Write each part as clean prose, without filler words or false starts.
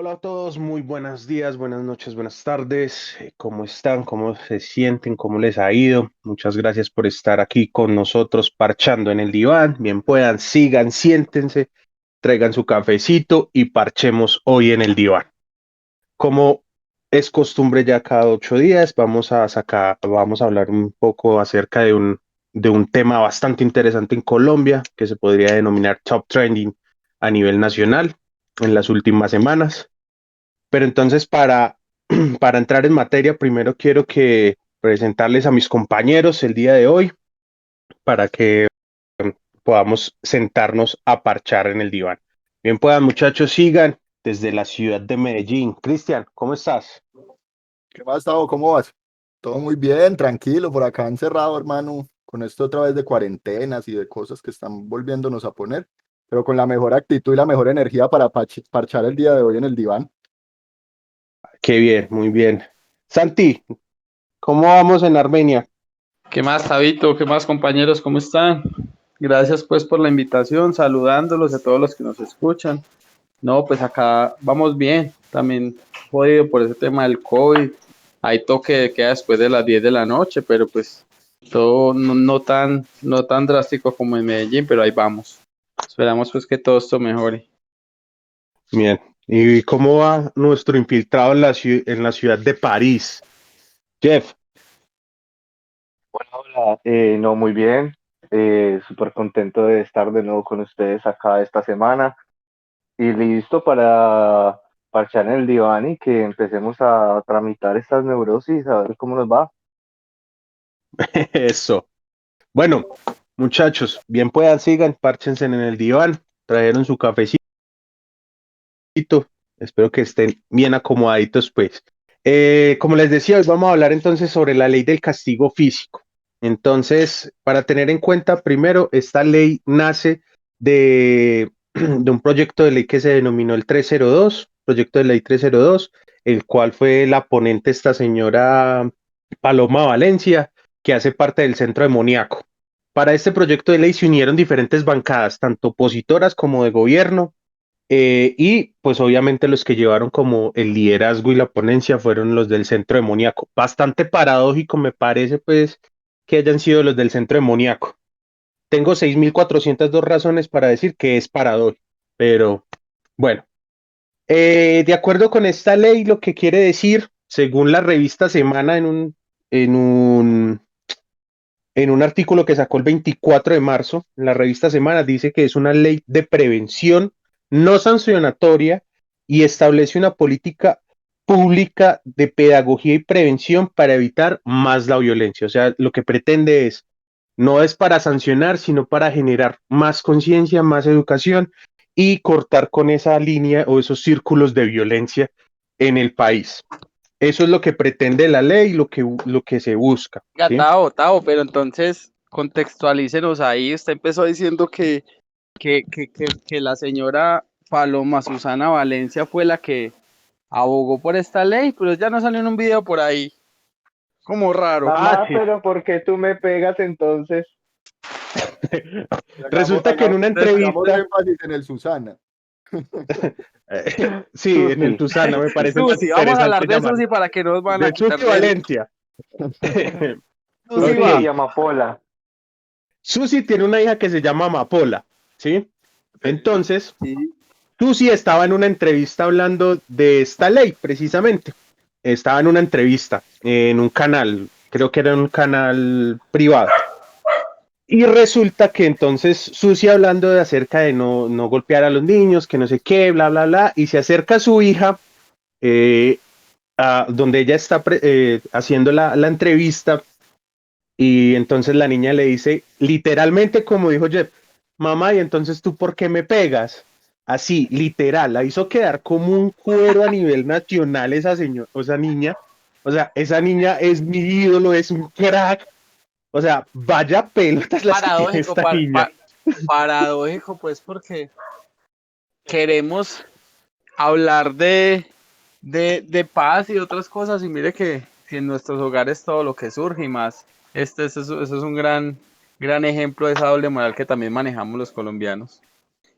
Hola a todos, muy buenos días, buenas noches, buenas tardes. ¿Cómo están? ¿Cómo se sienten? ¿Cómo les ha ido? Muchas gracias por estar aquí con nosotros parchando en el diván. Bien puedan, sigan, siéntense, traigan su cafecito y parchemos hoy en el diván. Como es costumbre ya cada 8 días, vamos a hablar un poco acerca de un tema bastante interesante en Colombia que se podría denominar Top Trending a nivel nacional en las últimas semanas. Pero entonces, para entrar en materia, primero quiero que presentarles a mis compañeros el día de hoy para que podamos sentarnos a parchar en el diván. Bien puedan, muchachos, sigan desde la ciudad de Medellín. Cristian, ¿cómo estás? ¿Qué más, Tavo? ¿Cómo vas? Todo muy bien, tranquilo, por acá encerrado, hermano, con esto otra vez de cuarentenas y de cosas que están volviéndonos a poner, pero con la mejor actitud y la mejor energía para parchar el día de hoy en el diván. Qué bien, muy bien. Santi, ¿cómo vamos en Armenia? ¿Qué más, Tabito? ¿Qué más, compañeros? ¿Cómo están? Gracias pues por la invitación, saludándolos a todos los que nos escuchan. No, pues acá vamos bien, también jodido por ese tema del COVID. Hay toque de queda después de las 10 de la noche, pero pues todo no tan drástico como en Medellín, pero ahí vamos. Esperamos pues que todo esto mejore. Bien. ¿Y cómo va nuestro infiltrado en en la ciudad de París? Jeff. Hola, hola. No, muy bien. Súper contento de estar de nuevo con ustedes acá esta semana y listo para parchar en el diván y que empecemos a tramitar estas neurosis, a ver cómo nos va. Eso. Bueno, muchachos, bien puedan, sigan, párchense en el diván, trajeron su cafecito, espero que estén bien acomodaditos, pues. Como les decía, hoy vamos a hablar entonces sobre la ley del castigo físico. Entonces, para tener en cuenta, primero, esta ley nace de un proyecto de ley que se denominó el 302, proyecto de ley 302, el cual fue la ponente esta señora Paloma Valencia, que hace parte del Centro Demoníaco. Para este proyecto de ley se unieron diferentes bancadas, tanto opositoras como de gobierno, y pues obviamente los que llevaron como el liderazgo y la ponencia fueron los del Centro Demoníaco. Bastante paradójico me parece pues que hayan sido los del Centro Demoníaco. Tengo 6.402 razones para decir que es paradójico, pero bueno, de acuerdo con esta ley, lo que quiere decir, según la revista Semana en un en un artículo que sacó el 24 de marzo, en la revista Semana, dice que es una ley de prevención no sancionatoria y establece una política pública de pedagogía y prevención para evitar más la violencia. O sea, lo que pretende es, no es para sancionar, sino para generar más conciencia, más educación y cortar con esa línea o esos círculos de violencia en el país. Eso es lo que pretende la ley, lo que se busca, Ya, ¿sí? Tavo, pero entonces contextualícenos ahí. Usted empezó diciendo que la señora Paloma Susana Valencia fue la que abogó por esta ley, pero ya no salió en un video por ahí, como raro. Ah, Mamá, sí. pero ¿por qué tú me pegas entonces? Resulta que en una Hagamos entrevista, énfasis en el Susana. sí, en el Susi, Tusana me parece más Susi, vamos a interesante hablar de llamarlo, Susi para que nos van a de quitar Susi del... Valencia. Susi Ok, Susi va. y Amapola. Susi tiene una hija que se llama Amapola, ¿sí? Entonces, Sí. Susi estaba en una entrevista hablando de esta ley, precisamente. Estaba en una entrevista en un canal, creo que era un canal privado. Y resulta que entonces Susi hablando de acerca de no golpear a los niños, que no sé qué, bla, bla, bla, y se acerca a su hija, eh, donde ella está haciendo la entrevista, y entonces la niña le dice, literalmente como dijo Jeff, mamá, y entonces tú ¿por qué me pegas? Así, literal, la hizo quedar como un cuero a nivel nacional esa señora, o esa niña. O sea, esa niña es mi ídolo, es un crack. O sea, vaya pelotas las que tiene Paradójico, esta niña. paradójico, pues, porque queremos hablar de paz y otras cosas, y mire que si en nuestros hogares todo lo que surge y más, eso es un gran ejemplo de esa doble moral que también manejamos los colombianos.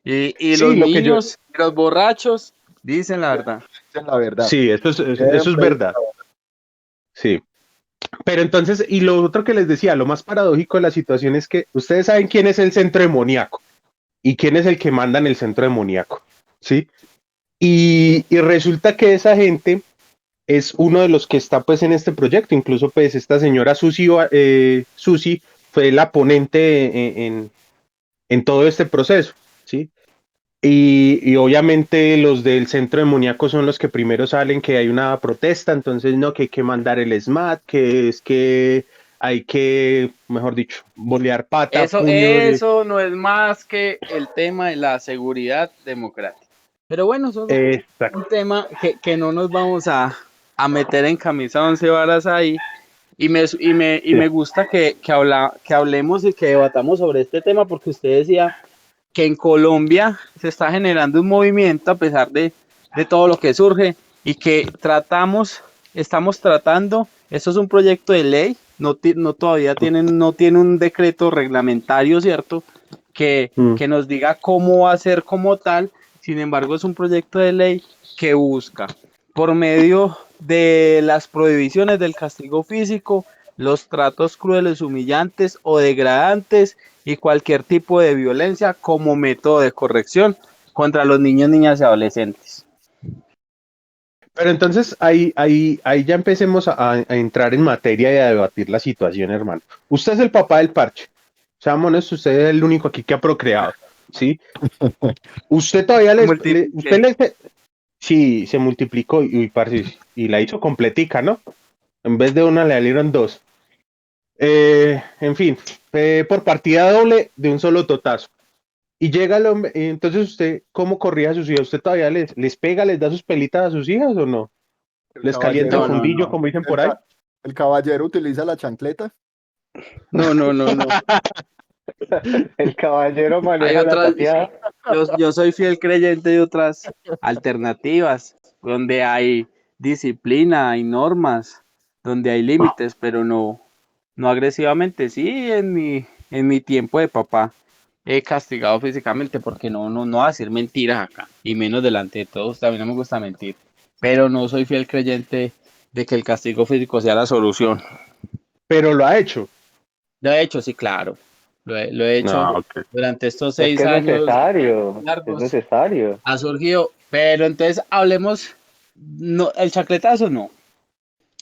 Y los Sí, lo que yo, niños, los borrachos, Dicen la verdad. Esa es la verdad. Sí, eso es Siempre verdad. Sí. Pero entonces, y lo otro que les decía, lo más paradójico de la situación es que ustedes saben quién es el centro demoníaco y quién es el que manda en el centro demoníaco, ¿sí? Y resulta que esa gente es uno de los que está pues en este proyecto, incluso pues esta señora Susi fue la ponente en todo este proceso, ¿sí? Y obviamente los del centro demoníaco son los que primero salen que hay una protesta, entonces no, que hay que mandar el SMAT, que es que hay que, mejor dicho, bolear pata, puño. Eso no es más que el tema de la seguridad democrática. Pero bueno, eso es Exacto. un tema que no nos vamos a meter en camisa 11 varas ahí. Y me gusta que hablemos y que debatamos sobre este tema porque usted decía que en Colombia se está generando un movimiento a pesar de todo lo que surge y que estamos tratando, esto es un proyecto de ley, no todavía no tiene un decreto reglamentario, ¿cierto? Mm. Que nos diga cómo va a ser como tal, sin embargo es un proyecto de ley que busca, por medio de las prohibiciones del castigo físico, los tratos crueles, humillantes o degradantes y cualquier tipo de violencia como método de corrección contra los niños, niñas y adolescentes. Pero entonces ahí ya empecemos a entrar en materia y a debatir la situación, hermano. Usted es el papá del parche. Seamos honestos, usted es el único aquí que ha procreado, ¿sí? Usted todavía usted Multipliqué. sí, se multiplicó parce, y la hizo completica, ¿no? En vez de una le salieron dos. En fin, por partida doble de un solo totazo. Y llega el hombre, y entonces usted, ¿cómo corría a sus hijos? ¿Usted todavía les pega, les da sus pelitas a sus hijas o no? El ¿Les calienta el No, caballero, no, fundillo, no. como dicen el, por ahí? ca- el caballero utiliza la chancleta. No, no, no, no. El caballero Hay maneja la otras, pateada. yo soy fiel creyente de otras alternativas, donde hay disciplina, hay normas, donde hay límites, pero no agresivamente. Sí, en mi tiempo de papá he castigado físicamente porque no va a decir mentiras acá, y menos delante de todos. A mí no me gusta mentir, pero no soy fiel creyente de que el castigo físico sea la solución. Pero lo ha hecho. Lo he hecho, sí, claro. Lo he hecho No, ok. durante estos Es que 6 años es largos. necesario. Ha surgido, pero entonces hablemos, no, el chacletazo no,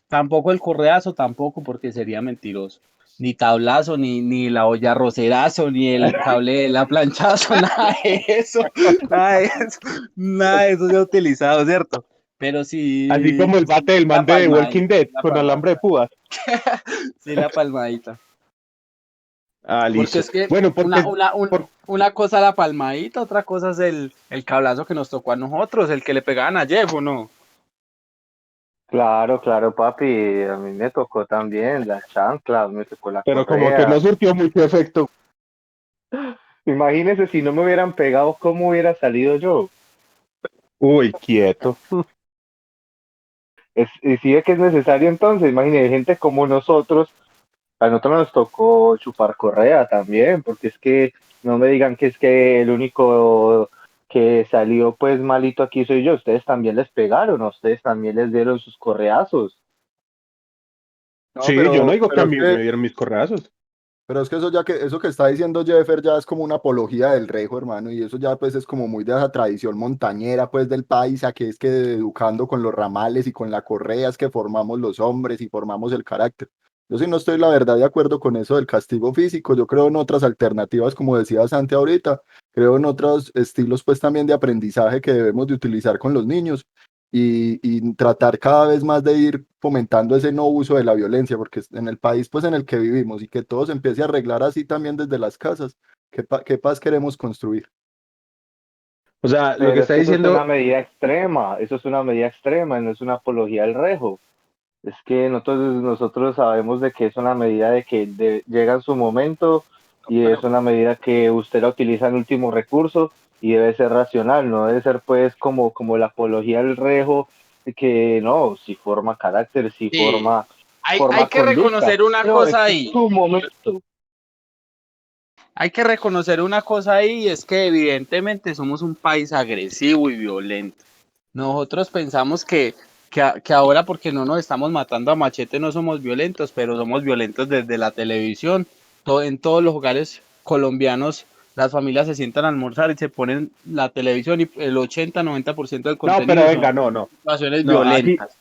tampoco el correazo, tampoco porque sería mentiroso, ni tablazo, ni la olla roserazo, ni el cable de la planchazo, nada de eso, nada de eso, nada de eso se ha utilizado, ¿cierto? Pero Así sí, como el bate del la man de palmadita, Walking Dead la con alambre de palmadita, púas. sí, la palmadita. Ah, Porque listo. es que Bueno, porque por- una cosa la palmadita, otra cosa es el cablazo que nos tocó a nosotros, el que le pegaban a Jeff, ¿o no? Claro, claro, papi. A mí me tocó también la chancla, me tocó la pero como que no correa. surtió mucho efecto. Imagínese si no me hubieran pegado, ¿cómo hubiera salido yo? Uy, quieto. Y si ve que es necesario entonces, imagínese gente como nosotros, a nosotros nos tocó chupar correa también, porque es que no me digan que es que el único que salió pues malito aquí soy yo, ustedes también les pegaron, a ustedes también les dieron sus correazos. No, Sí, yo no digo que pero a es mí me que, dieron mis correazos. pero es que eso que está diciendo Jeffer ya es como una apología del rejo, hermano, y eso ya pues es como muy de esa tradición montañera pues del país, a que es que educando con los ramales y con la correa es que formamos los hombres y formamos el carácter. Yo sí no estoy la verdad de acuerdo con eso del castigo físico, yo creo en otras alternativas, como decía Santi ahorita, creo en otros estilos pues también de aprendizaje que debemos de utilizar con los niños y tratar cada vez más de ir fomentando ese no uso de la violencia, porque en el país pues en el que vivimos y que todo se empiece a arreglar así también desde las casas, ¿qué paz queremos construir? O sea, lo que Pero es está que eso es una diciendo, medida extrema, eso es una medida extrema, no es una apología al rejo. Es que nosotros sabemos de que es una medida de que llega en su momento y es una medida que usted la utiliza en último recurso y debe ser racional, no debe ser pues como la apología al rejo, que no, si forma carácter, si Sí, hay forma que conducta, reconocer una no, cosa es ahí. su momento. Hay que reconocer una cosa ahí y es que evidentemente somos un país agresivo y violento. nosotros pensamos que ahora porque no nos estamos matando a machete no somos violentos, pero somos violentos desde la televisión. En todos los hogares colombianos las familias se sientan a almorzar y se ponen la televisión y el 80-90% del No, pero contenido son venga, no. situaciones No, así, violentas.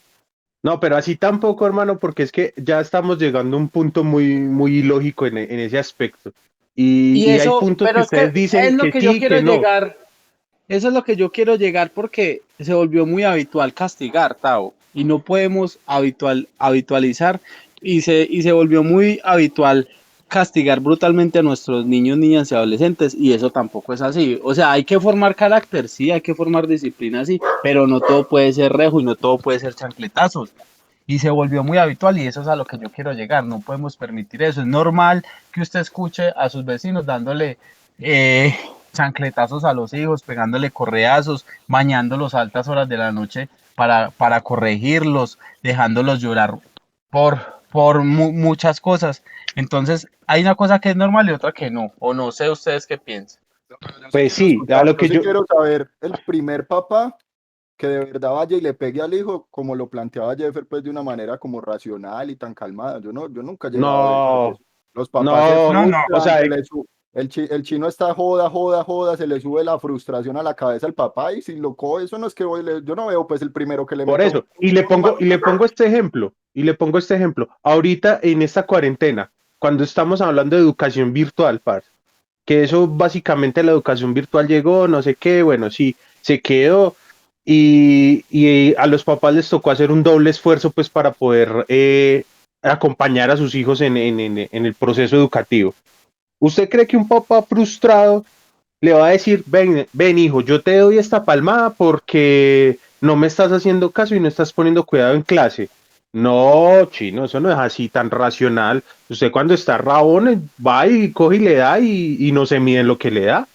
no, pero así tampoco, hermano, porque es que ya estamos llegando a un punto muy ilógico en ese aspecto. Y Y hay eso, puntos pero que es que ustedes es dicen lo que que yo sí, quiero que no. llegar. Eso es lo que yo quiero llegar porque se volvió muy habitual castigar, Tao, y no podemos habitualizar y se volvió muy habitual castigar brutalmente a nuestros niños, niñas y adolescentes y eso tampoco es así. O sea, hay que formar carácter, sí, hay que formar disciplina, sí, pero no todo puede ser rejo y no todo puede ser chancletazos. Y se volvió muy habitual y eso es a lo que yo quiero llegar. No podemos permitir eso. Es normal que usted escuche a sus vecinos dándole eh, chancletazos a los hijos, pegándole correazos, bañándolos a altas horas de la noche para corregirlos, dejándolos llorar por muchas cosas. Entonces, hay una cosa que es normal y otra que no. O no sé ustedes qué piensan. No, pero yo sí Pues quiero sí, a escuchar, lo yo que sí yo, quiero saber el primer papá que de verdad vaya y le pegue al hijo, como lo planteaba Jeffer, pues de una manera como racional y tan calmada. Yo nunca he llegado a ver no, eso. Los papás se no, No, no. o frustran, sea, el chino está joda, joda, joda, se le sube la frustración a la cabeza al papá y si lo coge, eso no es que yo no veo pues el primero que le por meta eso, y le pongo este ejemplo, ahorita en esta cuarentena, cuando estamos hablando de educación virtual, parce, que eso básicamente la educación virtual llegó, no sé qué, bueno, sí, se quedó y a los papás les tocó hacer un doble esfuerzo pues para poder acompañar a sus hijos en el proceso educativo. ¿Usted cree que un papá frustrado le va a decir, ven hijo, yo te doy esta palmada porque no me estás haciendo caso y no estás poniendo cuidado en clase? No, chino, eso no es así tan racional. Usted cuando está rabón va y coge y le da y no se mide en lo que le da.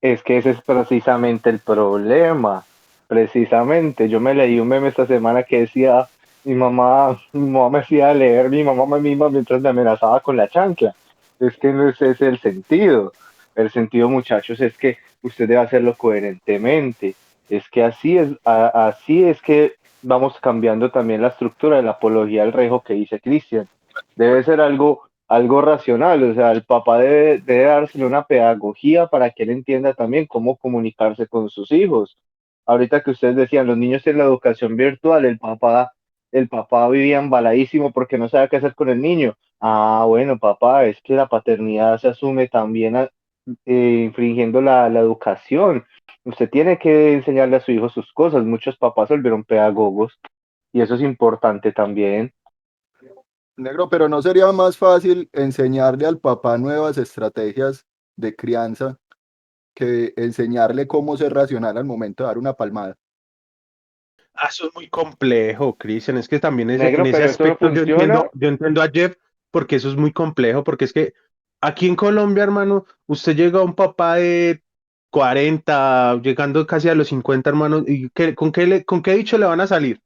Es que ese es precisamente el problema. Precisamente, yo me leí un meme esta semana que decía, mi mamá me hacía leer mi mamá me misma mientras me amenazaba con la chancla. Es que no es ese el sentido. El sentido, muchachos, es que usted debe hacerlo coherentemente. Es que así es que vamos cambiando también la estructura de la apología al rejo que dice Cristian. Debe ser algo racional, o sea, el papá debe dársele una pedagogía para que él entienda también cómo comunicarse con sus hijos. Ahorita que ustedes decían, los niños en la educación virtual, el papá vivía embaladísimo porque no sabía qué hacer con el niño. Ah, bueno, papá, es que la paternidad se asume también infringiendo la educación. Usted tiene que enseñarle a su hijo sus cosas. Muchos papás se volvieron pedagogos y eso es importante también. negro, pero no sería más fácil enseñarle al papá nuevas estrategias de crianza que enseñarle cómo ser racional al momento de dar una palmada. Eso es muy complejo, Cristian. Es que también en Negro, ese pero eso no aspecto funciona. yo entiendo a Jeff porque eso es muy complejo, porque es que aquí en Colombia, hermano, usted llega a un papá de 40 llegando casi a los 50 hermanos, y con qué dicho le van a salir?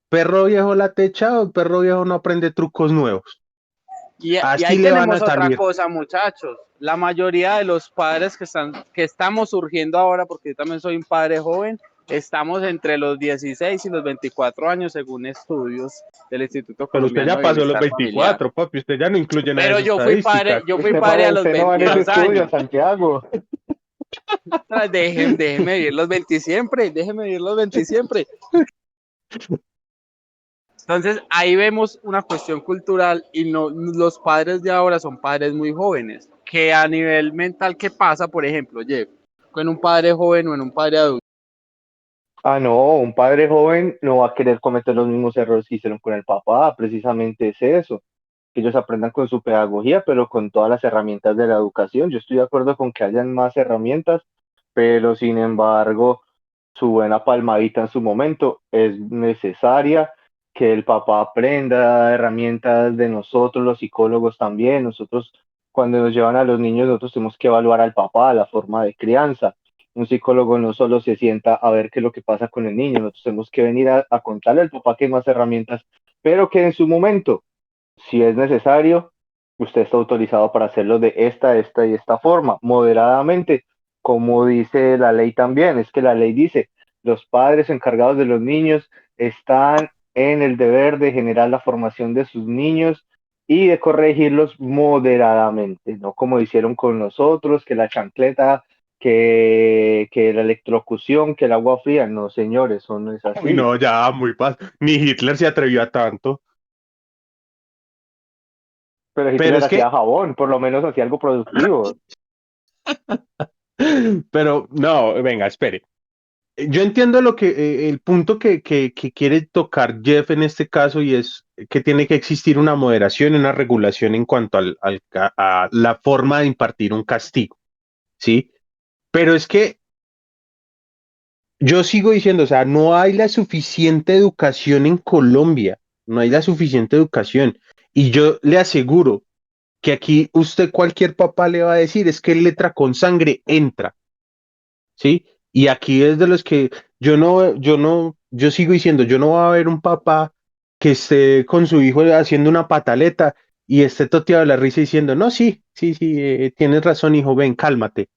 ¿Perro viejo la techa o perro viejo no aprende trucos nuevos? Y Así ahí le van a tenemos otra salir. cosa, muchachos. La mayoría de los padres que estamos surgiendo ahora, porque yo también soy un padre joven, estamos entre los 16 y los 24 años, según estudios del Instituto Pero usted Colombiano ya de pasó los Bienestar Familiar. 24, papi, usted ya no incluye nada de Pero sus estadísticas. yo fui Usted, padre a los usted no va en ese 22 estudio, años. Santiago. Déjeme vivir los 20 siempre, déjeme vivir los 20 siempre. Entonces ahí vemos una cuestión cultural y no, los padres de ahora son padres muy jóvenes, que a nivel mental, ¿qué pasa, por ejemplo, Jeff, con un padre joven o en un padre adulto? Ah, no, un padre joven no va a querer cometer los mismos errores que hicieron con el papá, precisamente es eso, que ellos aprendan con su pedagogía, pero con todas las herramientas de la educación. Yo estoy de acuerdo con que hayan más herramientas, pero sin embargo, su buena palmadita en su momento es necesaria, que el papá aprenda herramientas de nosotros, los psicólogos también. Nosotros, cuando nos llevan a los niños, nosotros tenemos que evaluar al papá, la forma de crianza. Un psicólogo no solo se sienta a ver qué es lo que pasa con el niño, nosotros tenemos que venir a contarle al papá que hay más herramientas, pero que en su momento, si es necesario, usted está autorizado para hacerlo de esta y esta forma, moderadamente, como dice la ley también, es que la ley dice, los padres encargados de los niños están en el deber de generar la formación de sus niños y de corregirlos moderadamente, no como hicieron con nosotros, que la chancleta, que la electrocución, que el agua fría. No, señores, eso no es Uy, así. no, ya, muy fácil. Ni Hitler se atrevió a tanto. Pero Pero Hitler es que, hacía jabón, por lo menos hacía algo productivo. pero no, venga, espere. Yo entiendo lo que, el punto que quiere tocar Jeff en este caso y es que tiene que existir una moderación y una regulación en cuanto a la forma de impartir un castigo, ¿sí? Pero es que yo sigo diciendo, o sea, no hay la suficiente educación en Colombia, no hay la suficiente educación. Y yo le aseguro que aquí usted, cualquier papá le va a decir, es que letra con sangre entra, ¿sí? Y aquí es de los que yo sigo diciendo, yo no voy a ver un papá que esté con su hijo haciendo una pataleta y esté toteado de la risa diciendo, no, sí, sí, sí, tienes razón, hijo, ven, cálmate.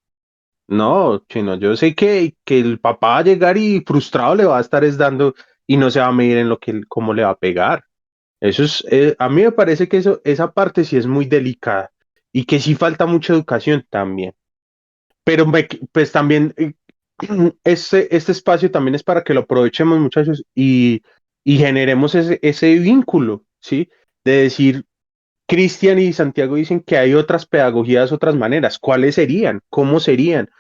No, chino, yo sé que el papá va a llegar y frustrado le va a estar es dando y no se va a medir en lo que, cómo le va a pegar. Eso es, a mí me parece que esa parte sí es muy delicada y que sí falta mucha educación también. Pero pues también este espacio también es para que lo aprovechemos, muchachos, y generemos ese vínculo, ¿sí? De decir, Cristian y Santiago dicen que hay otras pedagogías, otras maneras. ¿Cuáles serían? ¿Cómo serían?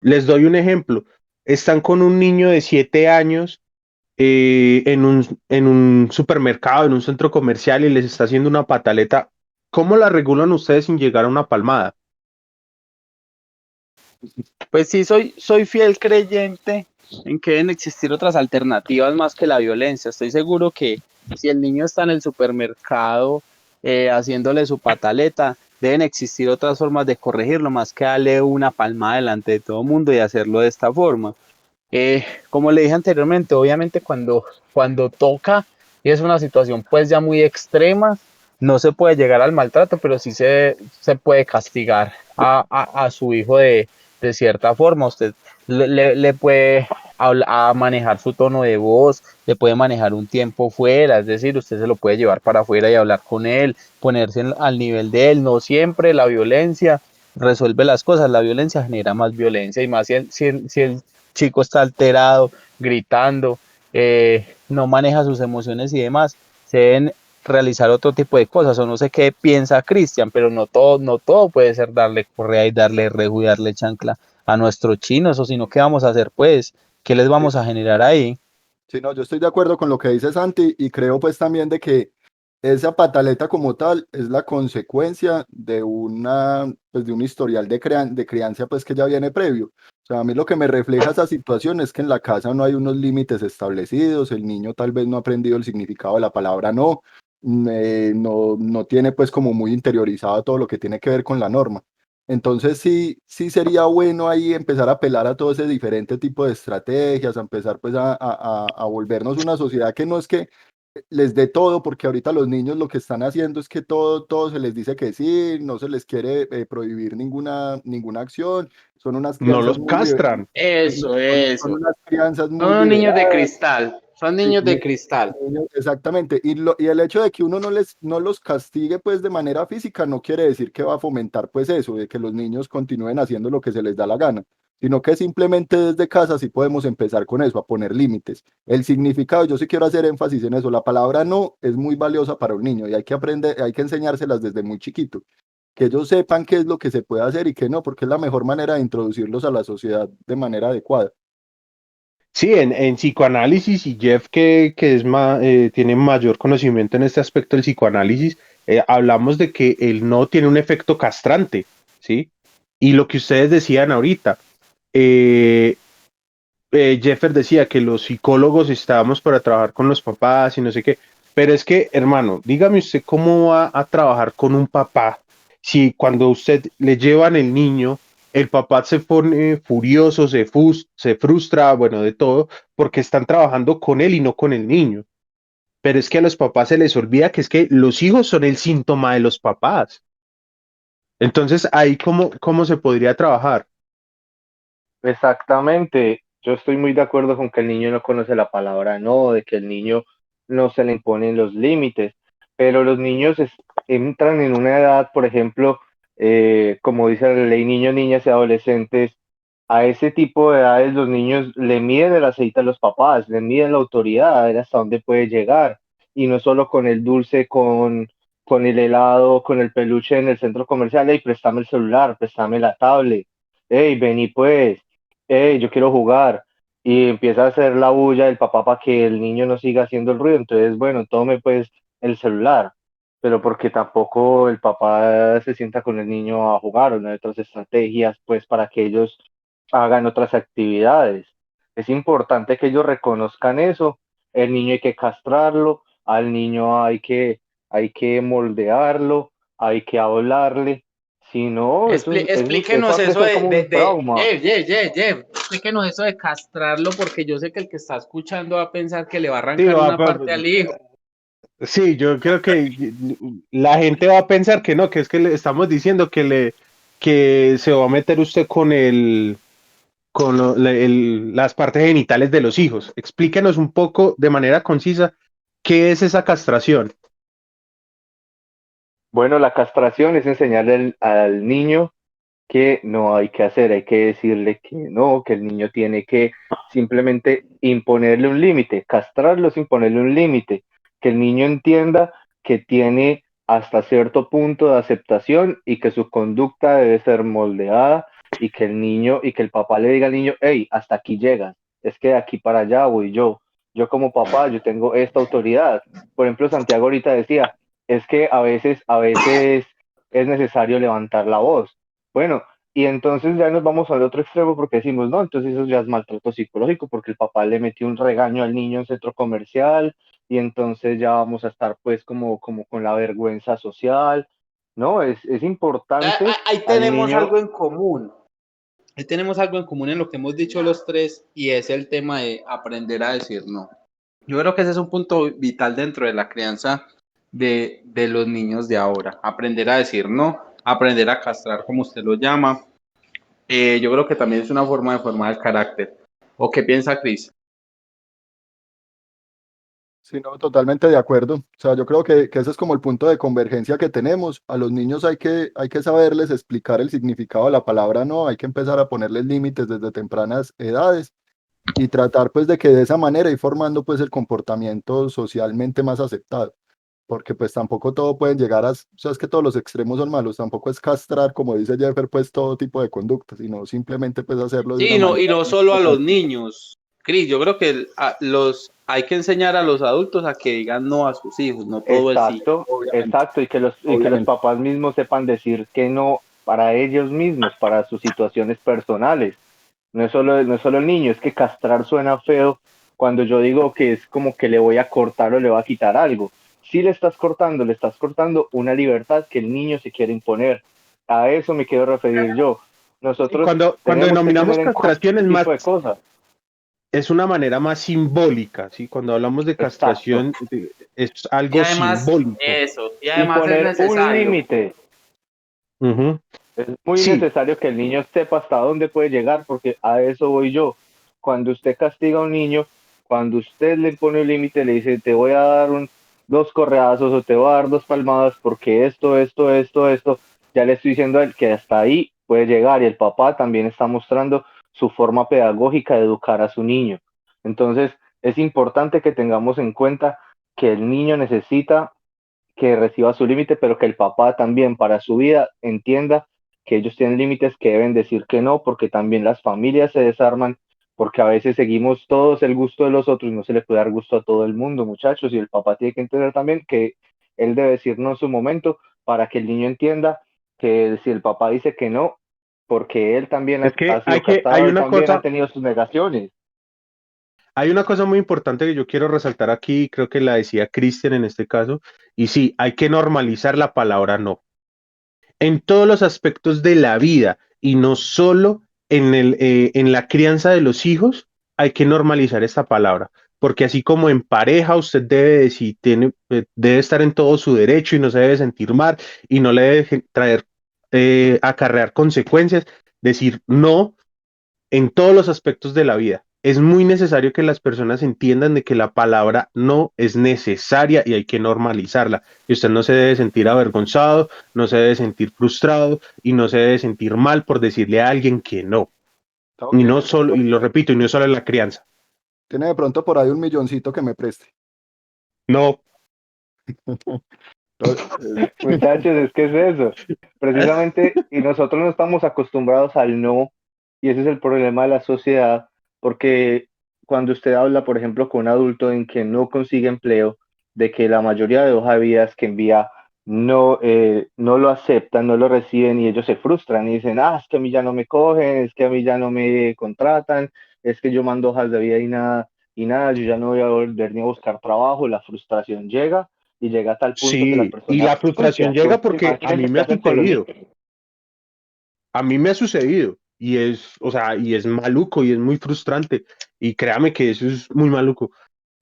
Les doy un ejemplo. Están con un niño de 7 años en un supermercado, en un centro comercial y les está haciendo una pataleta. ¿Cómo la regulan ustedes sin llegar a una palmada? Pues sí, soy fiel creyente en que deben existir otras alternativas más que la violencia. Estoy seguro que si el niño está en el supermercado haciéndole su pataleta, deben existir otras formas de corregirlo más que darle una palmada delante de todo el mundo y hacerlo de esta forma. Como le dije anteriormente, obviamente cuando toca y es una situación pues ya muy extrema, no se puede llegar al maltrato, pero sí se puede castigar a su hijo de cierta forma. Usted le puede a manejar su tono de voz, le puede manejar un tiempo fuera, es decir, usted se lo puede llevar para afuera y hablar con él, ponerse al nivel de él. No siempre la violencia resuelve las cosas, la violencia genera más violencia y más si el chico está alterado, gritando, no maneja sus emociones y demás, se deben realizar otro tipo de cosas, o no sé qué piensa Cristian, pero no todo puede ser darle correa y darle reju y darle chancla a nuestros chinos, o sino qué vamos a hacer pues, qué les Sí, vamos a generar ahí. sí, no, yo estoy de acuerdo con lo que dice Santi y creo pues también de que esa pataleta como tal es la consecuencia de pues de un historial de crianza pues que ya viene previo. O sea, a mí lo que me refleja esa situación es que en la casa no hay unos límites establecidos, el niño tal vez no ha aprendido el significado de la palabra no, no tiene pues como muy interiorizado todo lo que tiene que ver con la norma. Entonces sí sería bueno ahí empezar a apelar a todo ese diferente tipo de estrategias, a empezar pues a volvernos una sociedad que no es que les dé todo, porque ahorita los niños lo que están haciendo es que todo se les dice que sí, no se les quiere prohibir ninguna acción, son unas No crianzas los muy castran. Eso, son eso. unas crianzas muy Son niños de liberadas. cristal, son Sí, niños de cristal. exactamente. Y el hecho de que uno no los castigue pues de manera física no quiere decir que va a fomentar pues eso, de que los niños continúen haciendo lo que se les da la gana, sino que simplemente desde casa sí podemos empezar con eso, a poner límites. El significado, yo sí quiero hacer énfasis en eso, la palabra no es muy valiosa para un niño y hay que aprender, hay que enseñárselas desde muy chiquito, que ellos sepan qué es lo que se puede hacer y qué no, porque es la mejor manera de introducirlos a la sociedad de manera adecuada. Sí, en psicoanálisis y Jeff, que es tiene mayor conocimiento en este aspecto del psicoanálisis, hablamos de que el no tiene un efecto castrante, ¿sí? Y lo que ustedes decían ahorita, eh, Jeffer decía que los psicólogos estábamos para trabajar con los papás y no sé qué, pero es que, hermano, dígame usted cómo va a trabajar con un papá si cuando usted le llevan el niño, el papá se pone furioso, se frustra, bueno, de todo, porque están trabajando con él y no con el niño. Pero es que a los papás se les olvida que es que los hijos son el síntoma de los papás. Entonces, ahí cómo se podría trabajar. Exactamente. Yo estoy muy de acuerdo con que el niño no conoce la palabra no, de que el niño no se le imponen los límites, pero los niños entran en una edad, por ejemplo, como dice la ley, niños, niñas y adolescentes, a ese tipo de edades los niños le miden el aceite a los papás, le miden la autoridad, a ver hasta dónde puede llegar, y no solo con el dulce, con el helado, con el peluche en el centro comercial, hey, préstame el celular, préstame la tablet, hey, vení pues, hey, yo quiero jugar, y empieza a hacer la bulla del papá para que el niño no siga haciendo el ruido, entonces, bueno, tome pues el celular, pero porque tampoco el papá se sienta con el niño a jugar, o no hay otras estrategias pues para que ellos hagan otras actividades. Es importante que ellos reconozcan eso. El niño hay que castrarlo, al niño hay que moldearlo, hay que hablarle. Si no, eso va Explíquenos a eso crecer como un trauma. Explíquenos eso de castrarlo, porque yo sé que el que está escuchando va a pensar que le va a Sí, arrancar una parte al hijo. sí, yo creo que la gente va a pensar que no, que es que le estamos diciendo que se va a meter usted con las partes genitales de los hijos. Explíquenos un poco de manera concisa qué es esa castración. Bueno, la castración es enseñarle al niño que no hay que hacer, hay que decirle que no, que el niño tiene que simplemente imponerle un límite, castrarlo sin ponerle un límite, que el niño entienda que tiene hasta cierto punto de aceptación y que su conducta debe ser moldeada y que el niño y que el papá le diga al niño, hey, hasta aquí llegas, es que de aquí para allá voy yo como papá, yo tengo esta autoridad. Por ejemplo, Santiago ahorita decía, es que a veces es necesario levantar la voz. Bueno, y entonces ya nos vamos al otro extremo porque decimos, no, entonces eso ya es maltrato psicológico porque el papá le metió un regaño al niño en centro comercial y entonces ya vamos a estar pues como con la vergüenza social. No, es importante Ahí al tenemos niño. algo en común. Ahí tenemos algo en común en lo que hemos dicho los tres, y es el tema de aprender a decir no. Yo creo que ese es un punto vital dentro de la crianza de los niños de ahora. Aprender a decir no, aprender a castrar, como usted lo llama. Yo creo que también es una forma de formar el carácter. ¿O qué piensa Cris? Sí, no, totalmente de acuerdo. O sea, yo creo que ese es como el punto de convergencia que tenemos. A los niños hay que saberles explicar el significado de la palabra no, hay que empezar a ponerles límites desde tempranas edades y tratar pues de que de esa manera ir formando pues el comportamiento socialmente más aceptado. Porque pues tampoco todo pueden llegar o sea, es que todos los extremos son malos, tampoco es castrar, como dice Jeffer, pues todo tipo de conductas, sino simplemente pues hacerlo de Sí, una y manera no solo a los niños. Cris, yo creo que hay que enseñar a los adultos a que digan no a sus hijos, no todo es sí. Exacto, obviamente, exacto, y que los obviamente. papás mismos sepan decir que no para ellos mismos, para sus situaciones personales. No es solo el niño, es que castrar suena feo cuando yo digo que es como que le voy a cortar o le voy a quitar algo. Si le estás cortando una libertad que el niño se quiere imponer. A eso me quiero referir yo. Y Nosotros cuando tenemos que denominamos tener en cuenta castración este tipo de cosas. es una manera más simbólica, ¿sí? Cuando hablamos de Exacto. castración es Y algo además, simbólico. eso, y Y además es poner un necesario. límite. Ujú. Es muy Sí, necesario que el niño sepa hasta dónde puede llegar, porque a eso voy yo. Cuando usted castiga a un niño, cuando usted le pone un límite, le dice, te voy a dar dos correazos o te voy a dar dos palmadas porque esto, ya le estoy diciendo a él que hasta ahí puede llegar y el papá también está mostrando su forma pedagógica de educar a su niño. Entonces, es importante que tengamos en cuenta que el niño necesita que reciba su límite, pero que el papá también para su vida entienda que ellos tienen límites, que deben decir que no, porque también las familias se desarman, porque a veces seguimos todos el gusto de los otros y no se le puede dar gusto a todo el mundo, muchachos, y el papá tiene que entender también que él debe decir no en su momento para que el niño entienda que si el papá dice que no, porque él también es que ha sido hay castrado, él también ha tenido sus negaciones. hay una cosa muy importante que yo quiero resaltar aquí, creo que la decía Cristian en este caso, y sí, hay que normalizar la palabra no. En todos los aspectos de la vida y no solo en la crianza de los hijos, hay que normalizar esta palabra, porque así como en pareja usted debe decir, debe estar en todo su derecho y no se debe sentir mal y no le debe traer, acarrear consecuencias, decir no en todos los aspectos de la vida. es muy necesario que las personas entiendan de que la palabra no es necesaria y hay que normalizarla. Y usted no se debe sentir avergonzado, no se debe sentir frustrado y no se debe sentir mal por decirle a alguien que no. Tavo, Y tiene no de solo, pronto, y lo repito, y no solo en la crianza. tiene de pronto por ahí 1 milloncito que me preste. No. Entonces, Muchachos, es que es eso, precisamente, y nosotros no estamos acostumbrados al no, y ese es el problema de la sociedad, porque cuando usted habla, por ejemplo, con un adulto en que no consigue empleo, de que la mayoría de hojas de vidas que envía no lo aceptan, no lo reciben, y ellos se frustran y dicen, es que a mí ya no me cogen, es que a mí ya no me contratan, es que yo mando hojas de vida y nada, yo ya no voy a volver ni a buscar trabajo, la frustración llega y llega a tal punto que la Sí, y persona, la frustración llega porque porque a mí imagínense me qué ha hacen con los sucedido, niños. a mí me ha sucedido y es, o sea, y es maluco y es muy frustrante y créame que eso es muy maluco,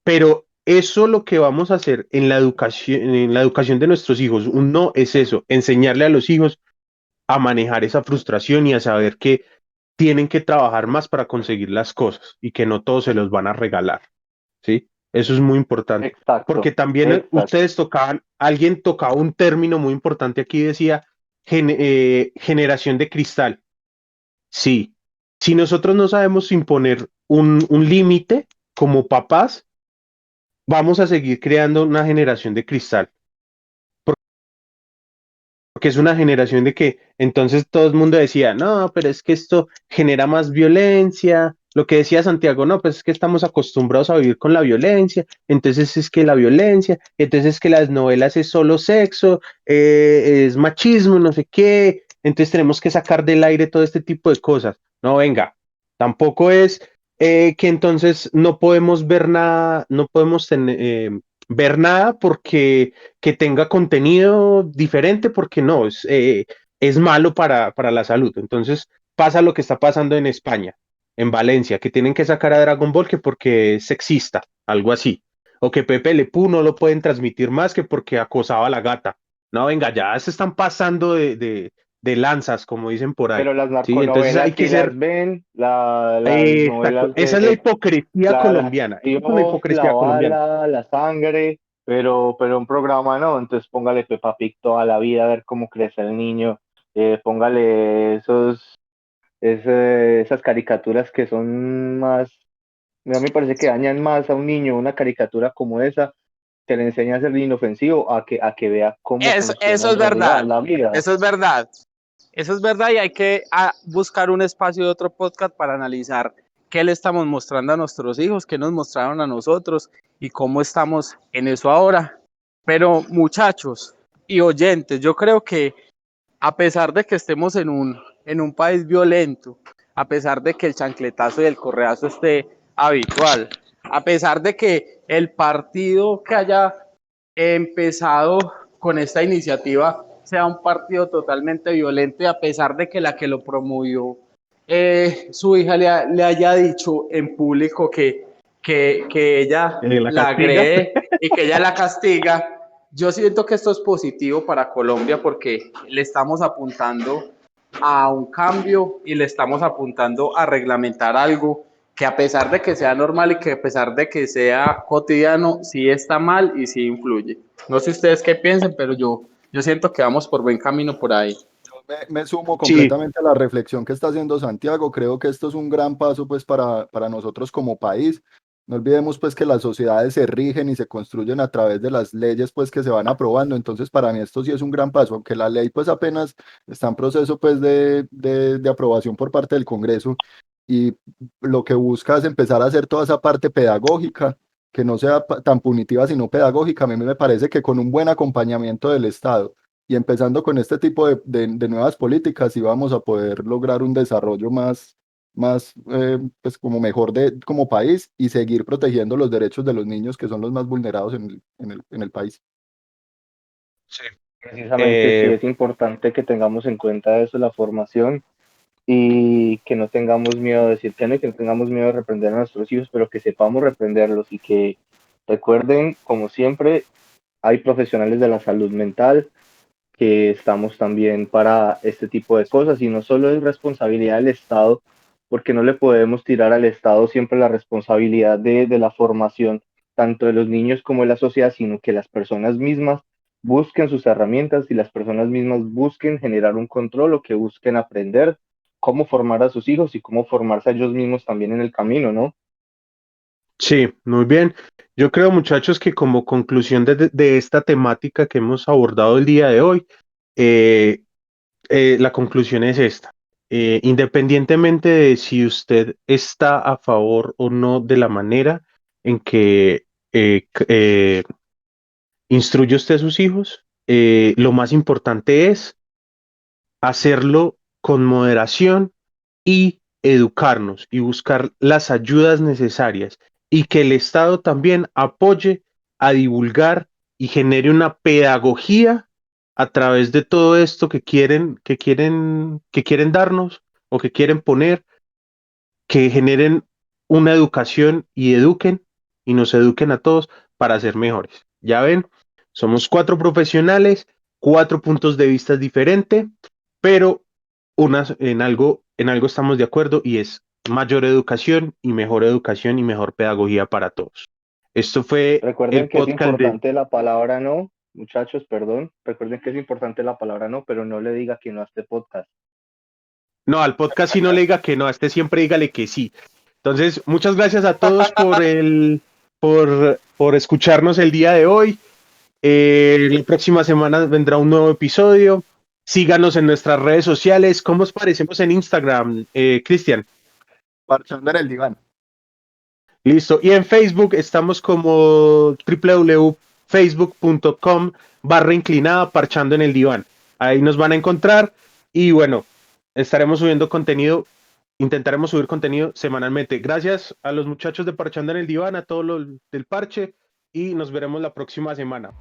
pero eso lo que vamos a hacer en la educación de nuestros hijos, un no es eso, enseñarle a los hijos a manejar esa frustración y a saber que tienen que trabajar más para conseguir las cosas y que no todos se los van a regalar, ¿sí? Eso es muy importante, porque Exacto, también exacto. ustedes tocaban, alguien tocaba un término muy importante aquí, decía generación de cristal. Sí, si nosotros no sabemos imponer un límite como papás, vamos a seguir creando una generación de cristal. Porque es una generación de que entonces todo el mundo decía, no, pero es que esto genera más violencia. Lo que decía Santiago, no, pues es que estamos acostumbrados a vivir con la violencia, entonces es que la violencia, entonces es que las novelas es solo sexo, es machismo, no sé qué, entonces tenemos que sacar del aire todo este tipo de cosas. No, venga, tampoco es que entonces no podemos ver nada, no podemos ver nada porque que tenga contenido diferente porque no, es malo para la salud. Entonces pasa lo que está pasando en España, en Valencia, que tienen que sacar a Dragon Ball que porque es sexista, algo así. O que Pepe Le Pew no lo pueden transmitir más que porque acosaba a la gata. No, venga, ya se están pasando de lanzas, como dicen por ahí. Pero las Sí, entonces hay narconovelas que sí ser... las ven, las Exacto, novelas esa es la de hipocresía la colombiana. Esa es una Dios, la hipocresía colombiana. bala, la sangre, pero un programa no, entonces póngale Peppa Pig toda la vida a ver cómo crece el niño, póngale esas caricaturas que son más, a mí me parece que dañan más a un niño una caricatura como esa, que le enseña a ser inofensivo a que vea cómo funciona Eso en es realidad verdad, la vida. eso es verdad. Eso es verdad y hay que buscar un espacio de otro podcast para analizar qué le estamos mostrando a nuestros hijos, qué nos mostraron a nosotros y cómo estamos en eso ahora. Pero muchachos y oyentes, yo creo que a pesar de que estemos en un país violento, a pesar de que el chancletazo y el correazo esté habitual, a pesar de que el partido que haya empezado con esta iniciativa sea un partido totalmente violento y a pesar de que la que lo promovió, su hija le haya dicho en público que ella La la castiga. agrede y que ella la castiga, yo siento que esto es positivo para Colombia porque le estamos apuntando a un cambio y le estamos apuntando a reglamentar algo que a pesar de que sea normal y que a pesar de que sea cotidiano, sí está mal y sí influye. No sé ustedes qué piensen, pero yo siento que vamos por buen camino por ahí. me sumo Sí, completamente a la reflexión que está haciendo Santiago. Creo que esto es un gran paso pues para nosotros como país. No olvidemos pues que las sociedades se rigen y se construyen a través de las leyes pues que se van aprobando. Entonces para mí esto sí es un gran paso, aunque la ley pues apenas está en proceso pues de aprobación por parte del Congreso y lo que busca es empezar a hacer toda esa parte pedagógica, que no sea tan punitiva sino pedagógica. A mí me parece que con un buen acompañamiento del Estado y empezando con este tipo de nuevas políticas, y vamos a poder lograr un desarrollo más pues como mejor como país y seguir protegiendo los derechos de los niños que son los más vulnerados en el país. sí. Precisamente sí Eh, es importante que tengamos en cuenta eso, la formación, y que no tengamos miedo de decir que no, y que no tengamos miedo de reprender a nuestros hijos, pero que sepamos reprenderlos y que recuerden, como siempre, hay profesionales de la salud mental que estamos también para este tipo de cosas y no solo es responsabilidad del Estado porque no le podemos tirar al Estado siempre la responsabilidad de la formación tanto de los niños como de la sociedad, sino que las personas mismas busquen sus herramientas y las personas mismas busquen generar un control o que busquen aprender cómo formar a sus hijos y cómo formarse a ellos mismos también en el camino, ¿no? Sí, muy bien. Yo creo, muchachos, que como conclusión de esta temática que hemos abordado el día de hoy, eh, la conclusión es esta. Independientemente de si usted está a favor o no de la manera en que instruye usted a sus hijos, lo más importante es hacerlo con moderación y educarnos y buscar las ayudas necesarias y que el Estado también apoye a divulgar y genere una pedagogía a través de todo esto que quieren darnos o que quieren poner, que generen una educación y eduquen y nos eduquen a todos para ser mejores. Ya ven, somos 4 profesionales, 4 puntos de vista diferentes, pero en algo estamos de acuerdo y es mayor educación y mejor pedagogía para todos. Esto fue Recuerden el que es podcast de... importante la palabra no, muchachos, perdón, recuerden que es importante la palabra no, pero no le diga que no a este podcast. No, al podcast si no le diga que no, a este siempre dígale que sí. Entonces, muchas gracias a todos por escucharnos el día de hoy. La próxima semana vendrá un nuevo episodio. Síganos en nuestras redes sociales. ¿Cómo os parecemos en Instagram, Cristian? Parchando en el diván. Listo. Y en Facebook estamos como www.facebook.com/inclinada parchando en el diván. Ahí nos van a encontrar y bueno, estaremos subiendo contenido, intentaremos subir contenido semanalmente. Gracias a los muchachos de Parchando en el Diván, a todos los del parche y nos veremos la próxima semana.